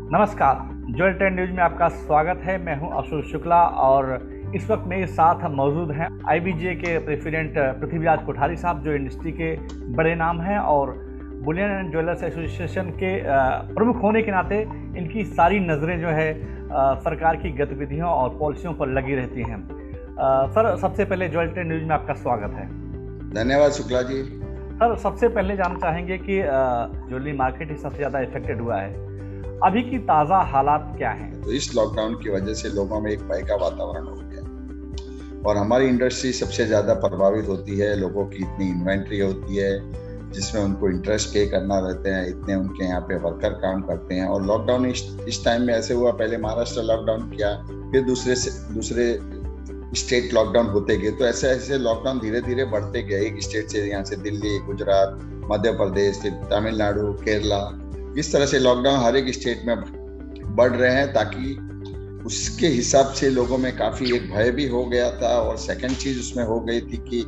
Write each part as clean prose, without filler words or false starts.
नमस्कार, jewel trend news में आपका स्वागत है। मैं हूं अशोक शुक्ला और इस वक्त मेरे साथ मौजूद हैं आईबीजे के प्रेसिडेंट पृथ्वीराज कोठारी साहब, जो इंडस्ट्री के बड़े नाम हैं और बुलियन एंड ज्वेलर्स एसोसिएशन के प्रमुख होने के नाते इनकी सारी नज़रें जो है सरकार की गतिविधियों और पॉलिसियों पर लगी रहती हैं। सर, सबसे पहले ज्वेल ट्रेंड न्यूज में आपका स्वागत है। धन्यवाद शुक्ला जी। सर, सबसे पहले जानना चाहेंगे कि ज्वेलरी मार्केट ही सबसे ज़्यादा इफेक्टेड हुआ है, अभी की ताज़ा हालात क्या हैं? तो इस लॉकडाउन की वजह से लोगों में एक भय का वातावरण हो गया और हमारी इंडस्ट्री सबसे ज़्यादा प्रभावित होती है। लोगों की इतनी इन्वेंट्री होती है जिसमें उनको इंटरेस्ट पे करना रहते हैं, इतने उनके यहाँ पे वर्कर काम करते हैं। और लॉकडाउन इस टाइम में ऐसे हुआ, पहले महाराष्ट्र लॉकडाउन किया, फिर दूसरे स्टेट लॉकडाउन होते गए, तो ऐसे ऐसे लॉकडाउन धीरे धीरे बढ़ते गए। एक स्टेट से, यहाँ से दिल्ली, गुजरात, मध्य प्रदेश, फिर तमिलनाडु, केरला, इस तरह से लॉकडाउन हर एक स्टेट में बढ़ रहे हैं, ताकि उसके हिसाब से लोगों में काफ़ी एक भय भी हो गया था। और सेकंड चीज़ उसमें हो गई थी कि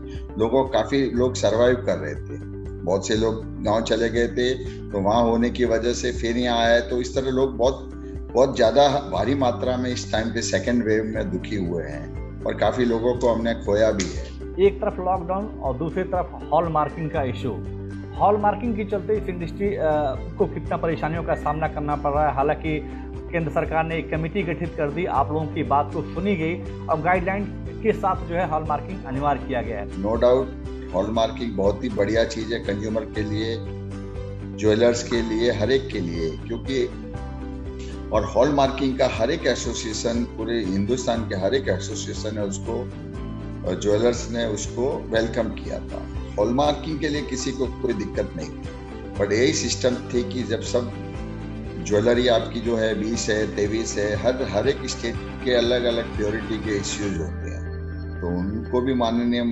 काफ़ी लोग सरवाइव कर रहे थे। बहुत से लोग गांव चले गए थे, तो वहाँ होने की वजह से फिर यहाँ आए, तो इस तरह लोग बहुत ज़्यादा भारी मात्रा में इस टाइम पे सेकेंड वेव में दुखी हुए हैं और काफ़ी लोगों को हमने खोया भी है। एक तरफ लॉकडाउन और दूसरी तरफ हॉल मार्किंग का इशू। हॉल मार्किंग के चलते इस इंडस्ट्री को कितना परेशानियों का सामना करना पड़ रहा है। हालांकि केंद्र सरकार ने एक कमेटी गठित कर दी, आप लोगों की बात को सुनी गई और गाइडलाइन के साथ जो है हॉल मार्किंग अनिवार्य किया गया है। नो डाउट हॉल मार्किंग बहुत ही बढ़िया चीज़ है, कंज्यूमर के लिए, ज्वेलर्स के लिए, हर एक के लिए, क्योंकि और हॉल मार्किंग का हर एक एसोसिएशन, पूरे हिंदुस्तान के हर एक एसोसिएशन है उसको, ज्वेलर्स ने उसको वेलकम किया था। हॉल मार्किंग के लिए किसी को कोई दिक्कत नहीं थी, बट यही सिस्टम थी कि जब सब ज्वेलरी आपकी जो है 20 है, 23 है, हर एक स्टेट के अलग अलग प्योरिटी के इश्यूज होते हैं, तो उनको भी माननीय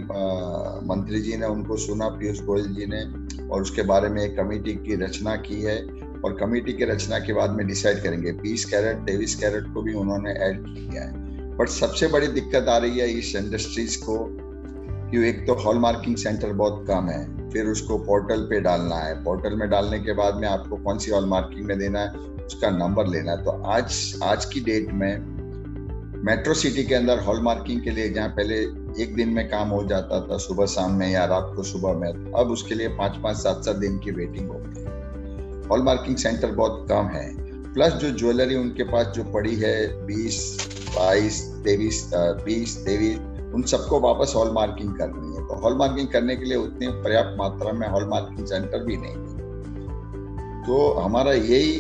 मंत्री जी ने उनको सुना, पीयूष गोयल जी ने, और उसके बारे में एक कमेटी की रचना की है। और कमेटी की रचना के बाद में डिसाइड करेंगे 20 कैरेट, 23 कैरेट को भी उन्होंने ऐड किया है। बट सबसे बड़ी दिक्कत आ रही है इस इंडस्ट्रीज को कि एक तो हॉल मार्किंग सेंटर बहुत कम है, फिर उसको पोर्टल पे डालना है, पोर्टल में डालने के बाद में आपको कौन सी हॉल मार्किंग में देना है, उसका नंबर लेना है। तो आज की डेट में मेट्रो सिटी के अंदर हॉल मार्किंग के लिए, जहाँ पहले एक दिन में काम हो जाता था, सुबह शाम में या रात को सुबह में, अब उसके लिए 5-5, 7-7 दिन की वेटिंग होती है। हॉल मार्किंग सेंटर बहुत कम है, प्लस जो ज्वेलरी उनके पास जो पड़ी है 20, 22, 23, उन सबको वापस हॉल मार्किंग करनी है। तो हॉल मार्किंग करने के लिए उतनी पर्याप्त मात्रा में हॉल मार्किंग सेंटर भी नहीं है। तो हमारा यही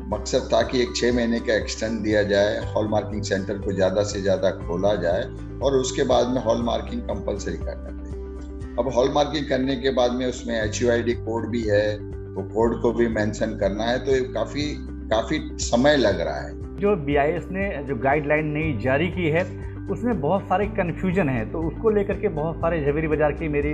मकसद था कि एक 6 महीने का एक्सटेंड दिया जाए, हॉल मार्किंग सेंटर को ज़्यादा से ज़्यादा खोला जाए और उसके बाद में हॉल मार्किंग कंपलसरी करना चाहिए। अब हॉल मार्किंग करने के बाद में उसमें HUID कोड भी है, वो कोड को भी मेंशन करना है, तो काफ़ी समय लग रहा है। जो BIS ने जो गाइडलाइन नई जारी की है उसमें बहुत सारे कन्फ्यूजन है, तो उसको लेकर के बहुत सारे झवेरी बाजार की मेरी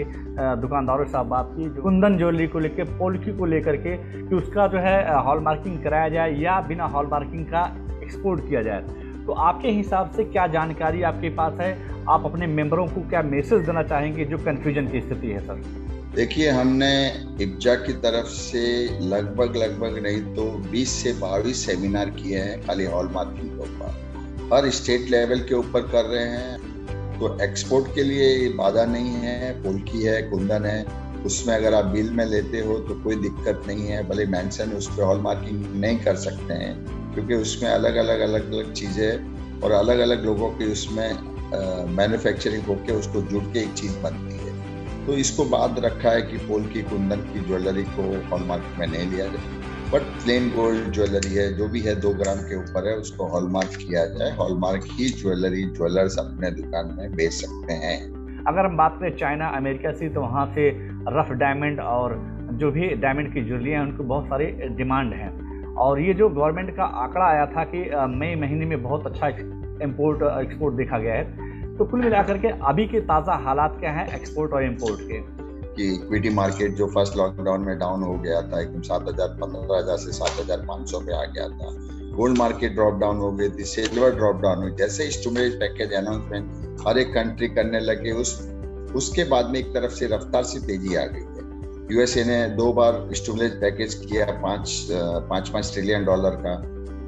दुकानदारों से बात की, जो कुंदन ज्वेलरी को लेकर, पोल्की को लेकर के, कि उसका जो है हॉल मार्किंग कराया जाए या बिना हॉल मार्किंग का एक्सपोर्ट किया जाए। तो आपके हिसाब से क्या जानकारी आपके पास है, आप अपने मेंबरों को क्या मैसेज देना चाहेंगे जो कन्फ्यूजन की स्थिति है? सर देखिए, हमने इब्जा की तरफ से लगभग नहीं तो 20 से 22 सेमिनार किए हैं खाली हॉल मार्किंग के ऊपर, हर स्टेट लेवल के ऊपर कर रहे हैं। तो एक्सपोर्ट के लिए बाधा नहीं है, पोल्की है, कुंदन है, उसमें अगर आप बिल में लेते हो तो कोई दिक्कत नहीं है, भले मेंशन उस पर हॉल मार्किंग नहीं कर सकते हैं, क्योंकि उसमें अलग अलग चीज़ें और अलग अलग लोगों की उसमें मैन्युफैक्चरिंग होकर उसको जुड़ के एक चीज़ बनती है। तो इसको बाद रखा है कि पोल्की, कुंदन की ज्वेलरी को हॉल मार्क में नहीं लिया जाए, बट प्लेन गोल्ड ज्वेलरी है, जो भी है 2 ग्राम के ऊपर है, उसको हॉलमार्क किया जाए। हॉलमार्क ही ज्वेलरी ज्वेलर्स अपने दुकान में बेच सकते हैं। अगर हम बात करें चाइना, अमेरिका से, तो वहाँ से रफ डायमंड और जो भी डायमंड की ज्वेलरी हैं उनको बहुत सारी डिमांड है। और ये जो गवर्नमेंट का आंकड़ा आया था कि मई महीने में बहुत अच्छा इम्पोर्ट एक्सपोर्ट देखा गया है, तो कुल मिलाकर के अभी के ताज़ा हालात क्या हैं एक्सपोर्ट और इम्पोर्ट के? कि इक्विटी मार्केट जो फर्स्ट लॉकडाउन में डाउन हो गया था, एकदम 7,000-15,000 से 7,500 पे आ गया था। गोल्ड मार्केट ड्रॉप डाउन हो गई थी, सिल्वर ड्रॉप डाउन हुई। जैसे स्टिमुलस पैकेज अनाउंसमेंट हर एक कंट्री करने लगे, उसके बाद में एक तरफ से रफ्तार से तेजी आ गई है। यूएसए ने 2 बार स्टिमुलस पैकेज किया, $5 ट्रिलियन का,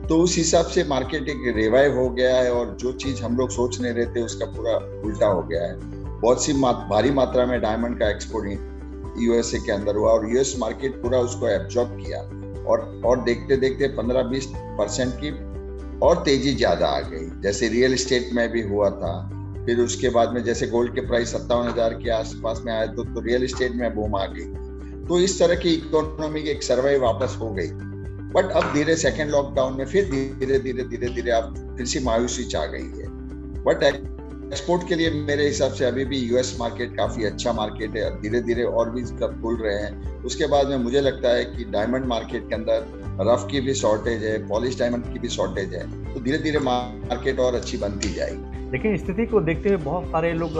तो उस हिसाब से मार्केट एक रिवाइव हो गया है और जो चीज हम लोग सोच नहीं रहे थे उसका पूरा उल्टा हो गया है। बहुत सी भारी मात्रा में डायमंड का एक्सपोर्ट यूएसए के अंदर हुआ और यूएस मार्केट पूरा उसको एब्जॉर्ब किया और देखते देखते 15-20% की और तेजी ज्यादा आ गई। जैसे रियल एस्टेट में भी हुआ था, फिर उसके बाद में जैसे गोल्ड के प्राइस 57,000 के आसपास में आए तो रियल एस्टेट में बूम आ गई। तो इस तरह की इकोनॉमी की एक सर्वाइव वापस हो गई। बट अब धीरे सेकेंड लॉकडाउन में फिर धीरे धीरे अब फिर से मायूसी आ गई है। बट एक्सपोर्ट के लिए मेरे हिसाब से अभी भी यूएस मार्केट काफी अच्छा मार्केट है, धीरे धीरे और भी खुल रहे हैं। उसके बाद में मुझे लगता है कि डायमंड मार्केट के अंदर रफ की भी शॉर्टेज है, पॉलिश डायमंड की भी शॉर्टेज है, तो धीरे धीरे मार्केट और अच्छी बनती जाएगी। लेकिन स्थिति को देखते हुए बहुत सारे लोग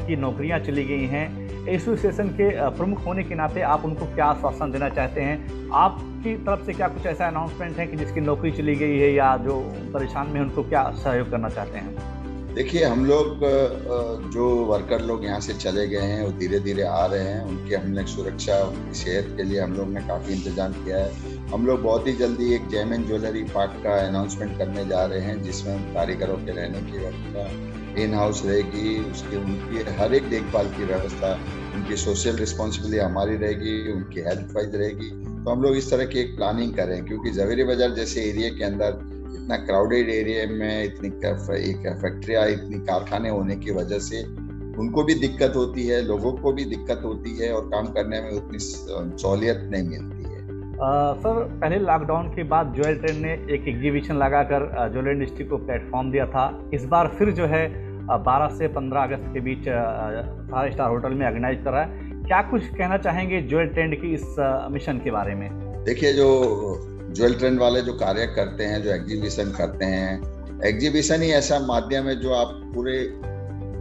की नौकरियां चली गई हैं। एसोसिएशन के प्रमुख होने के नाते आप उनको क्या आश्वासन देना चाहते हैं? आपकी तरफ से क्या कुछ ऐसा अनाउंसमेंट है कि जिसकी नौकरी चली गई है या जो परेशान में उनको क्या सहयोग करना चाहते हैं? देखिए, हम लोग जो वर्कर लोग यहाँ से चले गए हैं वो धीरे धीरे आ रहे हैं। उनकी हमने सुरक्षा, उनकी सेहत के लिए हम लोग ने काफ़ी इंतजाम किया है। हम लोग बहुत ही जल्दी एक जेमन ज्वेलरी पार्क का अनाउंसमेंट करने जा रहे हैं, जिसमें कारीगरों के रहने की व्यवस्था इन हाउस रहेगी, उसकी उनकी हर एक देखभाल की व्यवस्था, उनकी सोशल रिस्पॉन्सिबिलिटी हमारी रहेगी, उनकी हेल्थ वाइज रहेगी। तो हम लोग इस तरह की एक प्लानिंग करें, क्योंकि जवेरी बाजार जैसे एरिया के अंदर इतना क्राउडेड एरिया में इतनी फैक्ट्रियाँ, इतनी कारखाने होने की वजह से उनको भी दिक्कत होती है, लोगों को भी दिक्कत होती है और काम करने में उतनी सहूलियत नहीं मिलती है। सर, पहले लॉकडाउन के बाद ज्वेल ट्रेंड ने एक एग्जीबिशन लगाकर ज्वेलरी इंडस्ट्री को प्लेटफॉर्म दिया था। इस बार फिर जो है 12 से 15 अगस्त के बीच 4 स्टार होटल में ऑर्गेनाइज कर रहा है। क्या कुछ कहना चाहेंगे ज्वेल ट्रेंड की इस मिशन के बारे में? देखिए, जो ज्वेल ट्रेंड वाले जो कार्य करते हैं, जो एग्जीबिशन करते हैं, एग्जीबिशन ही ऐसा माध्यम है जो आप पूरे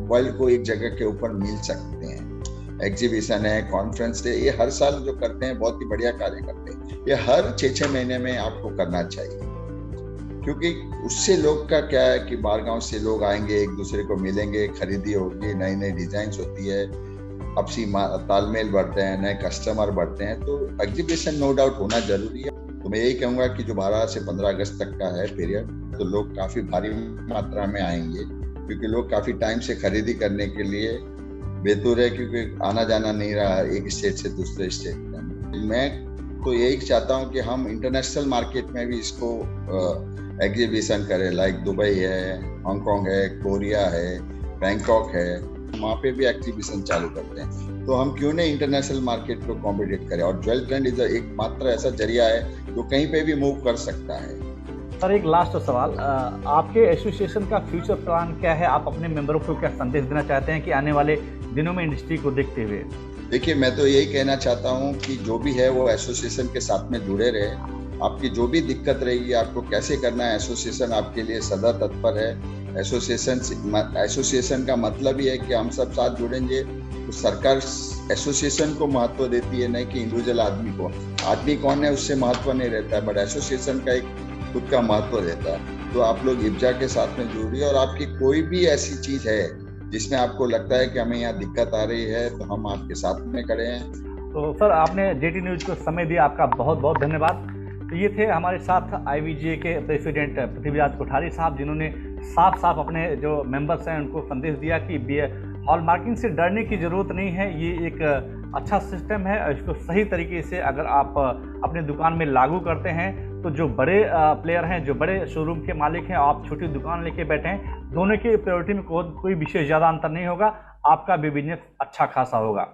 वर्ल्ड को एक जगह के ऊपर मिल सकते हैं। एग्जीबिशन है, कॉन्फ्रेंस है, ये हर साल जो करते हैं बहुत ही बढ़िया कार्य करते हैं। ये हर 6-6 महीने में आपको करना चाहिए, क्योंकि उससे लोग का क्या है कि बाहर गांव से लोग आएंगे, एक दूसरे को मिलेंगे, खरीदी होगी, नई नई डिजाइन होती है, आपसी तालमेल बढ़ते हैं, नए कस्टमर बढ़ते हैं। तो एग्जीबिशन नो डाउट होना जरूरी है। तो मैं यही कहूँगा कि जो 12 से 15 अगस्त तक का है पीरियड, तो लोग काफ़ी भारी मात्रा में आएंगे, क्योंकि लोग काफ़ी टाइम से खरीदी करने के लिए बेतुर है, क्योंकि आना जाना नहीं रहा एक स्टेट से दूसरे स्टेट में। मैं तो यही चाहता हूँ कि हम इंटरनेशनल मार्केट में भी इसको एग्जीबिशन करें। लाइक दुबई है, हांगकांग है, कोरिया है, बैंकॉक है, वहाँ पे भी एग्जीबिशन चालू करते हैं। तो हम क्यों नहीं इंटरनेशनल मार्केट को कॉम्पिटिट करें? और ज्वेल ट्रेंड एक मात्र ऐसा जरिया है जो कहीं पे भी मूव कर सकता है। सर, एक लास्ट सवाल, आपके एसोसिएशन का फ्यूचर प्लान क्या है? आप अपने मेंबरों को क्या संदेश देना चाहते हैं कि आने वाले दिनों में इंडस्ट्री को देखते हुए? देखिए, मैं तो यही कहना चाहता हूँ कि जो भी है वो एसोसिएशन के साथ में जुड़े रहे। आपकी जो भी दिक्कत रहेगी, आपको कैसे करना है, एसोसिएशन आपके लिए सदा तत्पर है। एसोसिएशन का मतलब ही है कि हम सब साथ जुड़ेंगे। तो सरकार एसोसिएशन को महत्व देती है, नहीं कि इंडिविजुअल आदमी को। आदमी कौन है उससे महत्व नहीं रहता है, बट एसोसिएशन का एक खुद का महत्व रहता है। तो आप लोग इब्जा के साथ में जुड़िए, और आपकी कोई भी ऐसी चीज है जिसमें आपको लगता है कि हमें यहाँ दिक्कत आ रही है, तो हम आपके साथ में खड़े हैं। तो सर, आपने जेटी न्यूज को समय दिया, आपका बहुत बहुत धन्यवाद। तो ये थे हमारे साथ IVGA के प्रेसिडेंट पृथ्वीराज कोठारी साहब, जिन्होंने साफ साफ अपने जो मेंबर्स हैं उनको संदेश दिया कि हॉलमार्किंग से डरने की ज़रूरत नहीं है। ये एक अच्छा सिस्टम है, इसको सही तरीके से अगर आप अपने दुकान में लागू करते हैं तो जो बड़े प्लेयर हैं, जो बड़े शोरूम के मालिक हैं, आप छोटी दुकान लेके बैठे हैं, दोनों की प्रायोरिटी में कोई विशेष ज़्यादा अंतर नहीं होगा। आपका भी बिजनेस अच्छा खासा होगा।